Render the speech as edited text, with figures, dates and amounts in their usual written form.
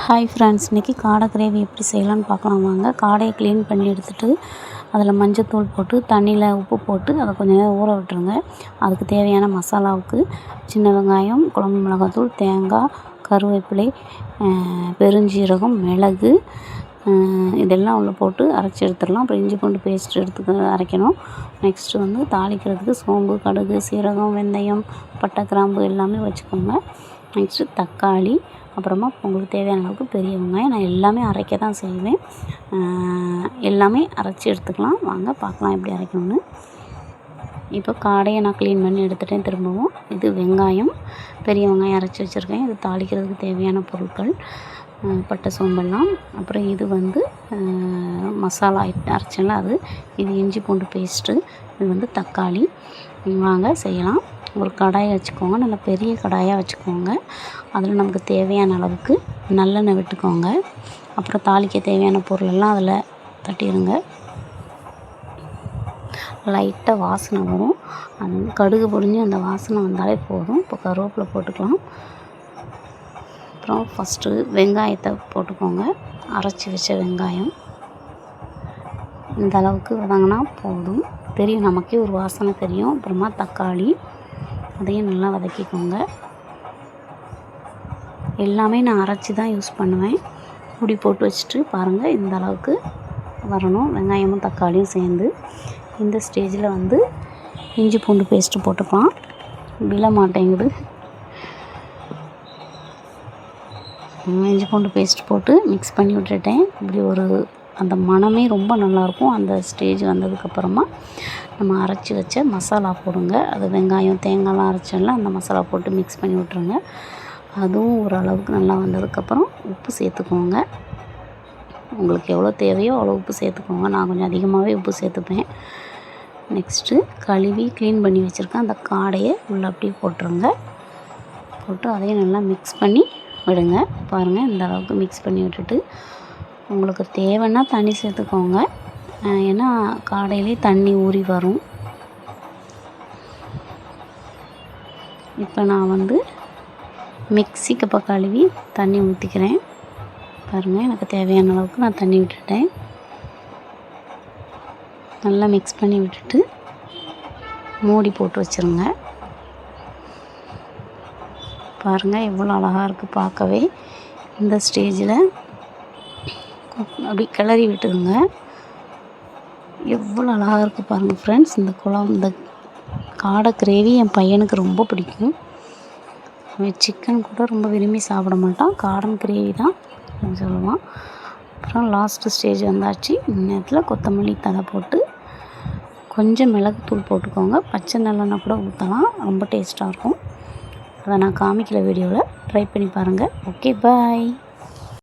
Hi friends, இன்றைக்கி காடை gravy எப்படி செய்யலான்னு பார்க்கலாம் வாங்க. காடையை க்ளீன் பண்ணி எடுத்துகிட்டு அதில் மஞ்சத்தூள் போட்டு தண்ணியில் உப்பு போட்டு அதை கொஞ்சம் நேரம் ஊற விட்டுருங்க. அதுக்கு தேவையான மசாலாவுக்கு சின்ன வெங்காயம், குழம்பு மிளகாத்தூள், தேங்காய், கருவேப்பிலை, பெருஞ்சீரகம், மிளகு இதெல்லாம் உள்ளே போட்டு அரைச்சி எடுத்துடலாம். அப்புறம் இஞ்சி பூண்டு பேஸ்ட் எடுத்து அரைக்கணும். நெக்ஸ்ட்டு வந்து தாளிக்கிறதுக்கு சோம்பு, கடுகு, சீரகம், வெந்தயம், பட்டை, கிராம்பு எல்லாமே வச்சுக்கோங்க. நெக்ஸ்ட்டு தக்காளி, அப்புறமா உங்களுக்கு தேவையான அளவுக்கு பெரிய வெங்காயம். நான் எல்லாமே அரைக்க தான் செய்வேன். எல்லாமே அரைச்சி எடுத்துக்கலாம். வாங்க பார்க்கலாம் எப்படி அரைக்கணும்னு. இப்போ காடையை நான் க்ளீன் பண்ணி எடுத்துகிட்டேன். திரும்பவும் இது வெங்காயம், பெரிய வெங்காயம் அரைச்சி வச்சுருக்கேன். இது தாளிக்கிறதுக்கு தேவையான பொருட்கள் பட்டை, சோம்பெல்லாம். அப்புறம் இது வந்து மசாலா அரைச்சல அது. இது இஞ்சி பூண்டு பேஸ்ட்டு. இது வந்து தக்காளி. வாங்க செய்யலாம். ஒரு கடாயை வச்சுக்கோங்க. நல்லா பெரிய கடாயாக வச்சுக்கோங்க. அதில் நமக்கு தேவையான அளவுக்கு நல்லெண்ணெய் விட்டுக்கோங்க. அப்புறம் தாளிக்க தேவையான பொருளெல்லாம் அதில் தட்டிடுங்க. லைட்டாக வாசனை வரும். அந்த கடுகு பொரிஞ்சு அந்த வாசனை வந்தாலே போதும். இப்போ கருவேப்பிலை போட்டுக்கலாம். அப்புறம் ஃபஸ்ட்டு வெங்காயத்தை போட்டுக்கோங்க. அரைச்சி வச்ச வெங்காயம் இந்த அளவுக்கு வதங்கினா போதும். தெரியும், நமக்கே ஒரு வாசனை தெரியும். அப்புறமா தக்காளி, அதையும் நல்லா வதக்கிக்கோங்க. எல்லாமே நான் அரைச்சி தான் யூஸ் பண்ணுவேன். பொடி போட்டு வச்சுட்டு பாருங்கள், இந்த அளவுக்கு வரணும் வெங்காயமும் தக்காளியும் சேர்ந்து. இந்த ஸ்டேஜில் வந்து இஞ்சி பூண்டு பேஸ்ட்டு போட்டுக்கலாம். விழ மாட்டேங்குது. இஞ்சி பூண்டு பேஸ்ட் போட்டு மிக்ஸ் பண்ணி விட்டுட்டேன். இப்படி ஒரு அந்த மணமே ரொம்ப நல்லாயிருக்கும். அந்த ஸ்டேஜ் வந்ததுக்கப்புறமா நம்ம அரைச்சி வச்ச மசாலா போடுங்க. அது வெங்காயம், தேங்காய்லாம் அரைச்சோம்ல, அந்த மசாலா போட்டு மிக்ஸ் பண்ணி விட்ருங்க. அதுவும் ஓரளவுக்கு நல்லா வந்ததுக்கப்புறம் உப்பு சேர்த்துக்கோங்க. உங்களுக்கு எவ்வளோ தேவையோ அவ்வளோ உப்பு சேர்த்துக்கோங்க. நான் கொஞ்சம் அதிகமாகவே உப்பு சேர்த்துப்பேன். நெக்ஸ்ட்டு கழுவி க்ளீன் பண்ணி வச்சுருக்கேன் அந்த காடையை உள்ளே அப்படியே போட்டுருங்க. போட்டு அதையும் நல்லா மிக்ஸ் பண்ணி விடுங்க. பாருங்கள், இந்த அளவுக்கு மிக்ஸ் பண்ணி விட்டுட்டு உங்களுக்கு தேவைன்னா தண்ணி சேர்த்துக்கோங்க. ஏன்னா காடையிலே தண்ணி ஊறி வரும். இப்போ நான் வந்து மிக்ஸிக்கு இப்போ கழுவி தண்ணி ஊற்றிக்கிறேன். பாருங்கள், எனக்கு தேவையான அளவுக்கு நான் தண்ணி விட்டுட்டேன். நல்லா மிக்ஸ் பண்ணி விட்டுட்டு மூடி போட்டு வச்சுருங்க. பாருங்கள், எவ்வளோ அழகாக இருக்குது பார்க்கவே. இந்த ஸ்டேஜில் அப்படி கிளறி விட்டுருங்க. எவ்வளோ அழகாக இருக்குது பாருங்கள் ஃப்ரெண்ட்ஸ். இந்த காடை கிரேவி என் பையனுக்கு ரொம்ப பிடிக்கும். அவன் சிக்கன் கூட ரொம்ப விரும்பி சாப்பிட மாட்டான். காடன் கிரேவி தான் சொல்லுவான். அப்புறம் லாஸ்ட்டு ஸ்டேஜ் வந்தாச்சு. இந்த நேரத்தில் கொத்தமல்லி தழை போட்டு கொஞ்சம் மிளகுத்தூள் போட்டுக்கோங்க. பச்சை நல்லெண்ணெய் கூட ஊற்றலாம், ரொம்ப டேஸ்ட்டாக இருக்கும். அதை நான் காமிக்கல வீடியோவில். ட்ரை பண்ணி பாருங்கள். ஓகே, பாய்.